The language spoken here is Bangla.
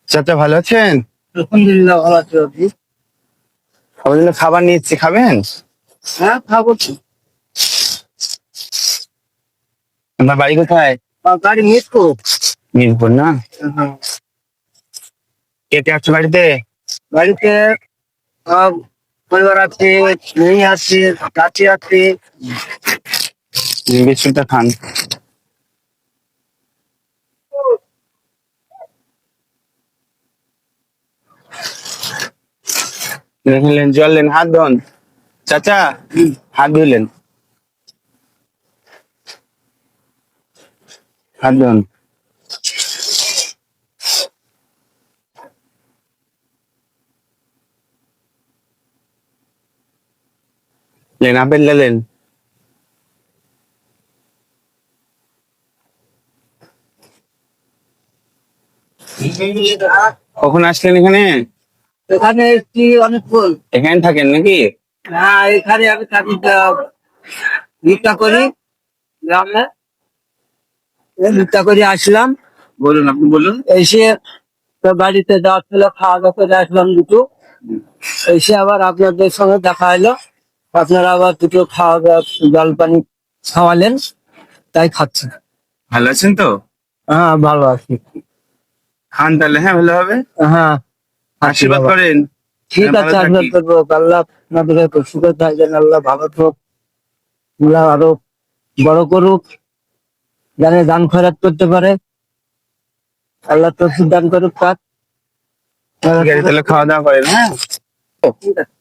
চাচা ভালো আছেন? আলহামদুলিল্লাহ ভালো আছি আপনি? আমার জন্য খাবার নিচ্ছি, খাবেন? হ্যাঁ খাবো তো। আপনার বাড়ি কোথায়? গাড়ি মিস করো। মিরপুর না? হ্যাঁ। কে কে আছে বাড়িতে? বাড়িতে সব পরিবার আছে, মেয়ে আছে, চাচি আছে। বিস্কুটটা খান। দেখলেন, জল নেন, হাত ধোন। চাচা হাত ধুলেন, হাত ধোন। Lane, apple lane. কখন আসলেন এখানে? এখানে এসছি অনেকক্ষণ। এখানে থাকেন নাকি? হ্যাঁ এখানে আমি থাকি, ভিক্ষা করি গ্রামে। ভিক্ষা করে আসলাম। বলুন, আপনি বলুন। এসে তো বাড়িতে যাওয়া ছিল, খাওয়া দাওয়া করে আসলাম দুটো। এসে আবার আপনাদের সঙ্গে দেখা হলো। আপনারা আবার দুটো খাওয়া দাওয়া জল পানি খাওয়ালেন, তাই খাচ্ছি। ভালো আছেন তো? হ্যাঁ ভালো আছি। খান তাহলে, হ্যাঁ ভালো হবে। হ্যাঁ খাচ্ছি আশীর্বাদ বাবা। করেন। ঠিক ভালো আছে, আশীর্বাদ থাকি। করবো। আল্লাহ আপনাদের সুখে থাকবেন, আল্লাহ ভালো থাকুক, আল্লাহ আরো বড় করুক, জানে দান খয়রাত করতে পারে। আল্লাহ তৌফিক দান করুক তার। ঠিক আছে, তাহলে খাওয়া দাওয়া করেন, হ্যাঁ। ঠিক আছে।